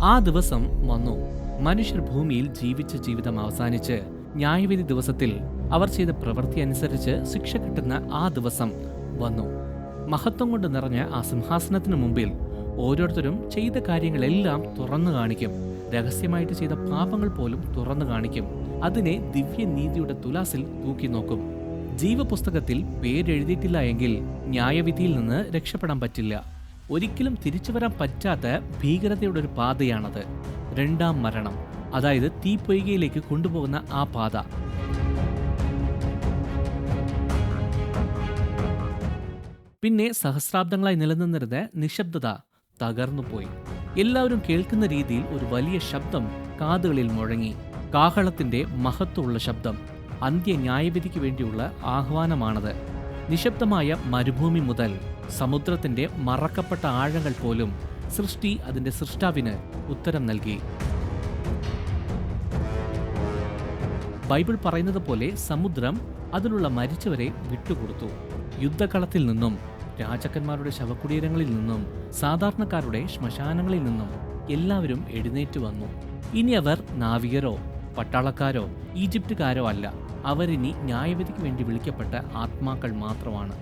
ആ ദിവസം വന്നു. മനുഷ്യർ ഭൂമിയിൽ ജീവിച്ച ജീവിതം അവസാനിച്ച് ന്യായവിധി ദിവസത്തിൽ അവർ ചെയ്ത പ്രവൃത്തി അനുസരിച്ച് ശിക്ഷ കിട്ടുന്ന ആ ദിവസം വന്നു. മഹത്വം കൊണ്ട് നിറഞ്ഞ ആ സിംഹാസനത്തിന് മുമ്പിൽ ഓരോരുത്തരും ചെയ്ത കാര്യങ്ങളെല്ലാം തുറന്നു കാണിക്കും. രഹസ്യമായിട്ട് ചെയ്ത പാപങ്ങൾ പോലും തുറന്നു കാണിക്കും. അതിനെ ദിവ്യനീതിയുടെ തുലാസിൽ തൂക്കി നോക്കും. ജീവപുസ്തകത്തിൽ പേരെഴുതിയിട്ടില്ല എങ്കിൽ ന്യായവിധിയിൽ നിന്ന് രക്ഷപ്പെടാൻ പറ്റില്ല. ഒരിക്കലും തിരിച്ചു വരാൻ പറ്റാത്ത ഭീകരതയുടെ ഒരു പാതയാണത്. രണ്ടാം മരണം, അതായത് തീപ്പൊയ്കയിലേക്ക് കൊണ്ടുപോകുന്ന ആ പാത. പിന്നെ സഹസ്രാബ്ദങ്ങളായി നിലനിന്നിരുന്ന നിശബ്ദത തകർന്നുപോയി. എല്ലാവരും കേൾക്കുന്ന രീതിയിൽ ഒരു വലിയ ശബ്ദം കാതുകളിൽ മുഴങ്ങി. കാഹളത്തിന്റെ മഹത്വമുള്ള ശബ്ദം. അന്ത്യ ന്യായവിധിക്ക് വേണ്ടിയുള്ള ആഹ്വാനമാണത്. നിശബ്ദമായ മരുഭൂമി മുതൽ സമുദ്രത്തിന്റെ മറക്കപ്പെട്ട ആഴങ്ങൾ പോലും സൃഷ്ടി അതിന്റെ സൃഷ്ടാവിന് ഉത്തരം നൽകി. ബൈബിൾ പറയുന്നത് പോലെ സമുദ്രം അതിലുള്ള മരിച്ചവരെ വിട്ടുകൊടുത്തു. യുദ്ധകളത്തിൽ നിന്നും, രാജാക്കന്മാരുടെ ശവകുടീരങ്ങളിൽ നിന്നും, സാധാരണക്കാരുടെ ശ്മശാനങ്ങളിൽ നിന്നും എല്ലാവരും എഴുന്നേറ്റ് വന്നു. ഇനി അവർ നാവികരോ പട്ടാളക്കാരോ ഈജിപ്തുകാരോ അല്ല. അവരിനി ന്യായവിധിക്ക് വേണ്ടി വിളിക്കപ്പെട്ട ആത്മാക്കൾ മാത്രമാണ്.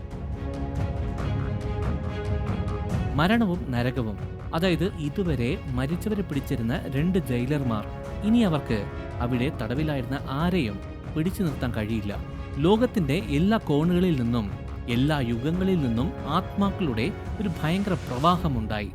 മരണവും നരകവും, അതായത് ഇതുവരെ മരിച്ചവരെ പിടിച്ചിരുന്ന 2 ജയിലർമാർ, ഇനി അവർക്ക് അവിടെ തടവിലായിരുന്ന ആരെയും പിടിച്ചു നിർത്താൻ കഴിയില്ല. ലോകത്തിന്റെ എല്ലാ കോണുകളിൽ നിന്നും, എല്ലാ യുഗങ്ങളിൽ നിന്നും ആത്മാക്കളുടെ ഒരു ഭയങ്കര പ്രവാഹമുണ്ടായി.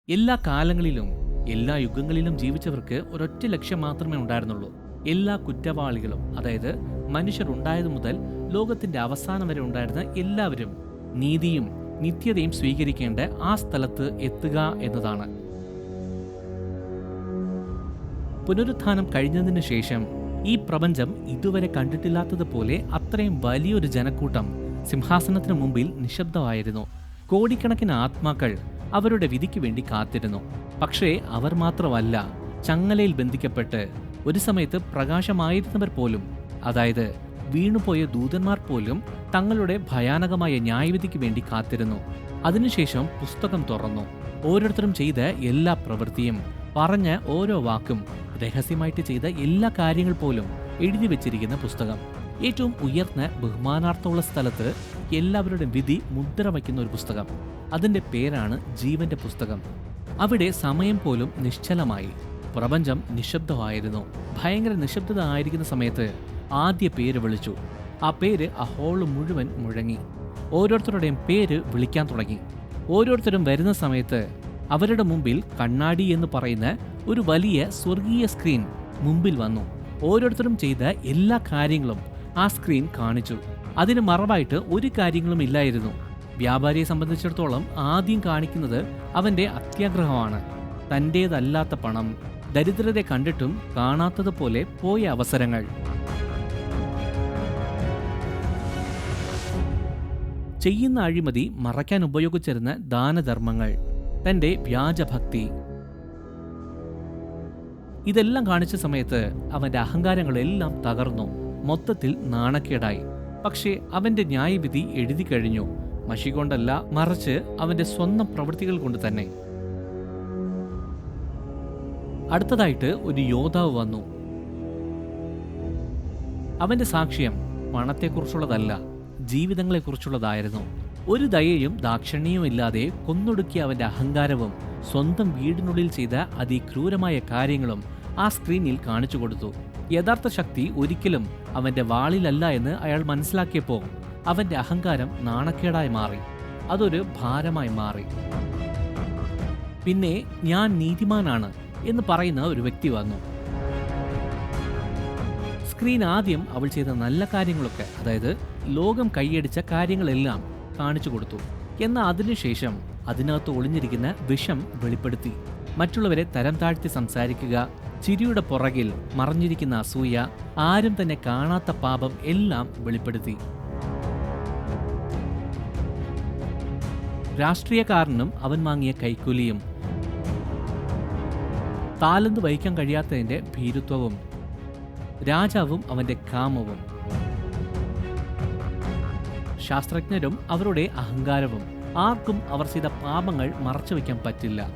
എല്ലാ കാലങ്ങളിലും എല്ലാ യുഗങ്ങളിലും ജീവിച്ചവർക്ക് ഒരൊറ്റ ലക്ഷ്യം മാത്രമേ ഉണ്ടായിരുന്നുള്ളൂ. എല്ലാ കുറ്റവാളികളും, അതായത് മനുഷ്യർ ഉണ്ടായതു മുതൽ ലോകത്തിന്റെ അവസാനം വരെ ഉണ്ടായിരുന്ന എല്ലാവരും നീതിയും നിത്യതയും സ്വീകരിക്കേണ്ട ആ സ്ഥലത്ത് എത്തുക എന്നതാണ്. പുനരുത്ഥാനം കഴിഞ്ഞതിന് ശേഷം ഈ പ്രപഞ്ചം ഇതുവരെ കണ്ടിട്ടില്ലാത്തതുപോലെ അത്രയും വലിയൊരു ജനക്കൂട്ടം സിംഹാസനത്തിന് മുമ്പിൽ നിശബ്ദമായിരുന്നു. കോടിക്കണക്കിന് ആത്മാക്കൾ അവരുടെ വിധിക്ക് വേണ്ടി കാത്തിരുന്നു. പക്ഷേ അവർ മാത്രമല്ല, ചങ്ങലയിൽ ബന്ധിക്കപ്പെട്ട് ഒരു സമയത്ത് പ്രകാശമായിരുന്നവർ പോലും, അതായത് വീണുപോയ ദൂതന്മാർ പോലും തങ്ങളുടെ ഭയാനകമായ ന്യായവിധിക്ക് വേണ്ടി കാത്തിരുന്നു. അതിനുശേഷം പുസ്തകം തുറന്നു. ഓരോരുത്തരും ചെയ്ത എല്ലാ പ്രവൃത്തിയും, പറഞ്ഞ ഓരോ വാക്കും, രഹസ്യമായിട്ട് ചെയ്ത എല്ലാ കാര്യങ്ങൾ പോലും എഴുതി വെച്ചിരിക്കുന്ന പുസ്തകം. ഏറ്റവും ഉയർന്ന ബഹുമാനാർത്ഥമുള്ള സ്ഥലത്ത് എല്ലാവരുടെ വിധി മുദ്ര വയ്ക്കുന്ന ഒരു പുസ്തകം. അതിൻ്റെ പേരാണ് ജീവന്റെ പുസ്തകം. അവിടെ സമയം പോലും നിശ്ചലമായി. പ്രപഞ്ചം നിശബ്ദമായിരുന്നു. ഭയങ്കര നിശബ്ദത ആയിരിക്കുന്ന സമയത്ത് ആദ്യ പേര് വിളിച്ചു. ആ പേര് ആ ഹോള് മുഴുവൻ മുഴങ്ങി. ഓരോരുത്തരുടെയും പേര് വിളിക്കാൻ തുടങ്ങി. ഓരോരുത്തരും വരുന്ന സമയത്ത് അവരുടെ മുമ്പിൽ കണ്ണാടി എന്ന് പറയുന്ന ഒരു വലിയ സ്വർഗീയ സ്ക്രീൻ മുമ്പിൽ വന്നു. ഓരോരുത്തരും ചെയ്ത എല്ലാ കാര്യങ്ങളും ആ സ്ക്രീൻ കാണിച്ചു. അതിന് മറവായിട്ട് ഒരു കാര്യങ്ങളും ഇല്ലായിരുന്നു. വ്യാപാരിയെ സംബന്ധിച്ചിടത്തോളം ആദ്യം കാണിക്കുന്നത് അവന്റെ അത്യാഗ്രഹമാണ്. തൻ്റേതല്ലാത്ത പണം, ദരിദ്രരെ കണ്ടിട്ടും കാണാത്തതുപോലെ പോയ അവസരങ്ങൾ. ചെയ്യുന്ന അഴിമതി മറയ്ക്കാൻ ഉപയോഗിച്ചിരുന്ന ദാനധർമ്മങ്ങൾ, തന്റെ വ്യാജഭക്തി, ഇതെല്ലാം കാണിച്ച സമയത്ത് അവന്റെ അഹങ്കാരങ്ങളെല്ലാം തകർന്നു. മൊത്തത്തിൽ നാണക്കേടായി. പക്ഷേ അവന്റെ ന്യായവിധി എഴുതി കഴിഞ്ഞു. മഷി കൊണ്ടല്ല, മറിച്ച് അവന്റെ സ്വന്തം പ്രവൃത്തികൾ കൊണ്ട് തന്നെ. അടുത്തതായിട്ട് ഒരു യോദ്ധാവ് വന്നു. അവന്റെ സാക്ഷ്യം പണത്തെക്കുറിച്ചുള്ളതല്ല, ജീവിതങ്ങളെക്കുറിച്ചുള്ളതായിരുന്നു. ഒരു ദയയും ദാക്ഷിണ്യവും ഇല്ലാതെ കൊന്നൊടുക്കിയ അവന്റെ അഹങ്കാരവും സ്വന്തം വീടിനുള്ളിൽ ചെയ്ത അതിക്രൂരമായ കാര്യങ്ങളും ആ സ്ക്രീനിൽ കാണിച്ചു കൊടുത്തു. യഥാർത്ഥ ശക്തി ഒരിക്കലും അവന്റെ വാളിലല്ല എന്ന് അയാൾ മനസ്സിലാക്കിയപ്പോൾ അവന്റെ അഹങ്കാരം നാണക്കേടായി മാറി. അതൊരു ഭാരമായി മാറി. പിന്നെ ഞാൻ നീതിമാനാണ് എന്ന് പറയുന്ന ഒരു വ്യക്തി വന്നു. സ്ക്രീൻ ആദ്യം അവൾ ചെയ്ത നല്ല കാര്യങ്ങളൊക്കെ, അതായത് ലോകം കൈയടിച്ച കാര്യങ്ങളെല്ലാം കാണിച്ചു കൊടുത്തു. എന്നാൽ അതിനുശേഷം അതിനകത്ത് ഒളിഞ്ഞിരിക്കുന്ന വിഷം വെളിപ്പെടുത്തി. മറ്റുള്ളവരെ തരം താഴ്ത്തി സംസാരിക്കുക, ചിരിയുടെ പുറകിൽ മറഞ്ഞിരിക്കുന്ന അസൂയ, ആരും തന്നെ കാണാത്ത പാപം എല്ലാം വെളിപ്പെടുത്തി. രാഷ്ട്രീയക്കാരനും അവൻ വാങ്ങിയ കൈക്കൂലിയും, താലന്ത് വഹിക്കാൻ കഴിയാത്തതിന്റെ ഭീരുത്വവും, രാജാവും അവന്റെ കാമവും, ശാസ്ത്രജ്ഞരും അവരുടെ അഹങ്കാരവും, ആർക്കും അവർ ചെയ്ത പാപങ്ങൾ മറച്ചുവെക്കാൻ പറ്റില്ല.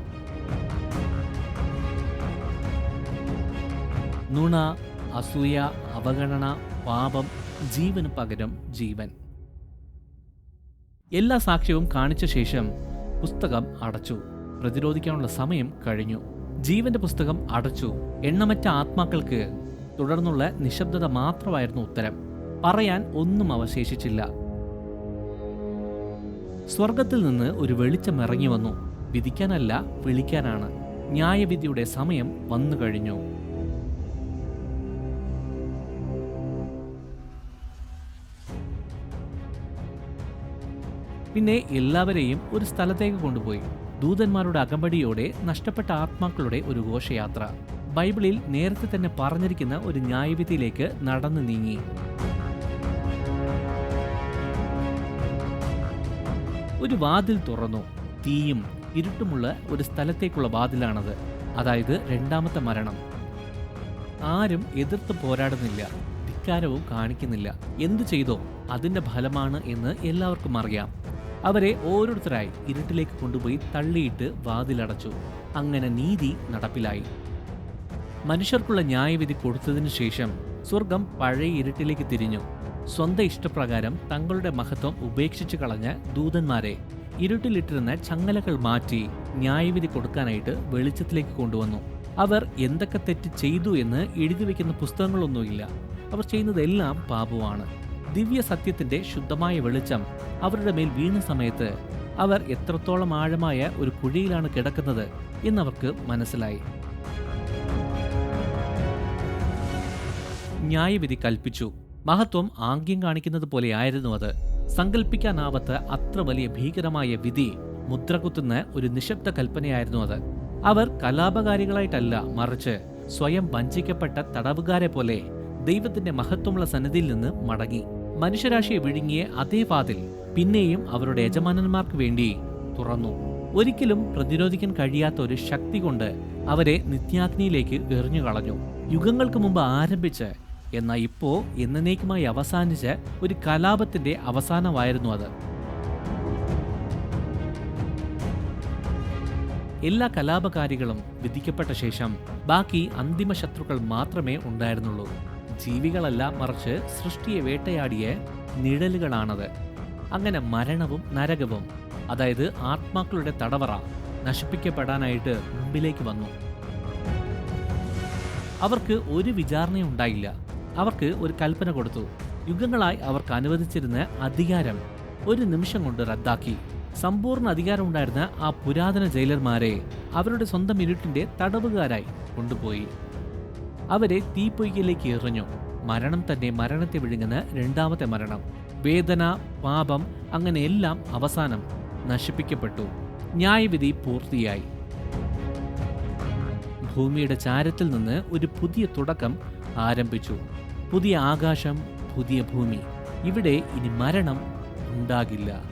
നുണ, അസൂയ, അവഗണന, പാപം, ജീവന് പകരം ജീവൻ. എല്ലാ സാക്ഷ്യവും കാണിച്ച ശേഷം പുസ്തകം അടച്ചു. പ്രതിരോധിക്കാനുള്ള സമയം കഴിഞ്ഞു. ജീവന്റെ പുസ്തകം അടച്ചു. എണ്ണമറ്റ ആത്മാക്കൾക്ക് തുടർന്നുള്ള നിശബ്ദത മാത്രമായിരുന്നു ഉത്തരം. പറയാൻ ഒന്നും അവശേഷിച്ചില്ല. സ്വർഗത്തിൽ നിന്ന് ഒരു വെളിച്ചം ഇറങ്ങി വന്നു. വിധിക്കാനല്ല, വിളിക്കാനാണ്. ന്യായവിധിയുടെ സമയം വന്നു കഴിഞ്ഞു. പിന്നെ എല്ലാവരെയും ഒരു സ്ഥലത്തേക്ക് കൊണ്ടുപോയി. ദൂതന്മാരുടെ അകമ്പടിയോടെ നഷ്ടപ്പെട്ട ആത്മാക്കളുടെ ഒരു ഘോഷയാത്ര. ബൈബിളിൽ നേരത്തെ തന്നെ പറഞ്ഞിരിക്കുന്ന ഒരു ന്യായവിധിയിലേക്ക് നടന്നു നീങ്ങി. ഒരു വാതിൽ തുറന്നു. തീയും ഇരുട്ടുമുള്ള ഒരു സ്ഥലത്തേക്കുള്ള വാതിലാണത്. അതായത് രണ്ടാമത്തെ മരണം. ആരും എതിർത്ത് പോരാടുന്നില്ല, ധിക്കാരവും കാണിക്കുന്നില്ല. എന്തു ചെയ്തോ അതിന്റെ ഫലമാണ് എന്ന് എല്ലാവർക്കും അറിയാം. അവരെ ഓരോരുത്തരായി ഇരുട്ടിലേക്ക് കൊണ്ടുപോയി തള്ളിയിട്ട് വാതിലടച്ചു. അങ്ങനെ നീതി നടപ്പിലായി. മനുഷ്യർക്കുള്ള ന്യായവിധി കൊടുത്തതിനു ശേഷം സ്വർഗം പഴയ ഇരുട്ടിലേക്ക് തിരിഞ്ഞു. സ്വന്തം ഇഷ്ടപ്രകാരം തങ്ങളുടെ മഹത്വം ഉപേക്ഷിച്ചു കളഞ്ഞ ദൂതന്മാരെ ഇരുട്ടിലിട്ടിരുന്ന ചങ്ങലകൾ മാറ്റി ന്യായവിധി കൊടുക്കാനായിട്ട് വെളിച്ചത്തിലേക്ക് കൊണ്ടുവന്നു. അവർ എന്തൊക്കെ തെറ്റ് ചെയ്തു എന്ന് എഴുതി വയ്ക്കുന്ന പുസ്തകങ്ങളൊന്നുമില്ല. അവർ ചെയ്യുന്നതെല്ലാം പാപമാണ്. ദിവ്യ സത്യത്തിന്റെ ശുദ്ധമായ വെളിച്ചം അവരുടെ മേൽ വീണ സമയത്ത് അവർ എത്രത്തോളം ആഴമായ ഒരു കുഴിയിലാണ് കിടക്കുന്നത് എന്നവർക്ക് മനസ്സിലായി. ന്യായവിധി കൽപ്പിച്ചു. മഹത്വം ആംഗ്യം കാണിക്കുന്നത് പോലെയായിരുന്നു അത്. സങ്കല്പിക്കാനാവാത്ത അത്ര വലിയ ഭീകരമായ വിധി മുദ്രകുത്തുന്ന ഒരു നിശബ്ദ കൽപ്പനയായിരുന്നു അത്. അവർ കലാപകാരികളായിട്ടല്ല, മറിച്ച് സ്വയം വഞ്ചിക്കപ്പെട്ട തടവുകാരെ പോലെ ദൈവത്തിന്റെ മഹത്വമുള്ള സന്നിധിയിൽ നിന്ന് മടങ്ങി. മനുഷ്യരാശിയെ വിഴുങ്ങിയ അതേ വാതിൽ പിന്നെയും അവരുടെ യജമാനന്മാർക്ക് വേണ്ടി തുറന്നു. ഒരിക്കലും പ്രതിരോധിക്കാൻ കഴിയാത്ത ഒരു ശക്തി കൊണ്ട് അവരെ നിത്യാഗ്നിയിലേക്ക് എറിഞ്ഞു കളഞ്ഞു. യുഗങ്ങൾക്ക് മുമ്പ് ആരംഭിച്ച് എന്നാൽ ഇപ്പോ എന്നേക്കുമായി അവസാനിച്ച ഒരു കലാപത്തിന്റെ അവസാനമായിരുന്നു അത്. എല്ലാ കലാപകാരികളും വിധിക്കപ്പെട്ട ശേഷം ബാക്കി അന്തിമ ശത്രുക്കൾ മാത്രമേ ഉണ്ടായിരുന്നുള്ളൂ. ജീവികളല്ല, മറിച്ച് സൃഷ്ടിയെ വേട്ടയാടിയ നിഴലുകളാണത്. അങ്ങനെ മരണവും നരകവും, അതായത് ആത്മാക്കളുടെ തടവറ, നശിപ്പിക്കപ്പെടാനായിട്ട് മുമ്പിലേക്ക് വന്നു. അവർക്ക് ഒരു വിചാരണയും ഉണ്ടായില്ല. അവർക്ക് ഒരു കൽപ്പന കൊടുത്തു. യുഗങ്ങളായി അവർക്ക് അനുവദിച്ചിരുന്ന അധികാരം ഒരു നിമിഷം കൊണ്ട് റദ്ദാക്കി. സമ്പൂർണ്ണ അധികാരം ഉണ്ടായിരുന്ന ആ പുരാതന ജയിലർമാരെ അവരുടെ സ്വന്തം ഇരുട്ടിന്റെ തടവുകാരായി കൊണ്ടുപോയി. അവരെ തീപ്പൊയ്കയിലേക്ക് എറിഞ്ഞു. മരണം തന്നെ മരണത്തെ വിഴുങ്ങുന്ന രണ്ടാമത്തെ മരണം. വേദന, പാപം, അങ്ങനെ എല്ലാം അവസാനം നശിപ്പിക്കപ്പെട്ടു. ന്യായവിധി പൂർത്തിയായി. ഭൂമിയുടെ ചാരത്തിൽ നിന്ന് ഒരു പുതിയ തുടക്കം ആരംഭിച്ചു. പുതിയ ആകാശം, പുതിയ ഭൂമി. ഇവിടെ ഇനി മരണം ഉണ്ടാകില്ല.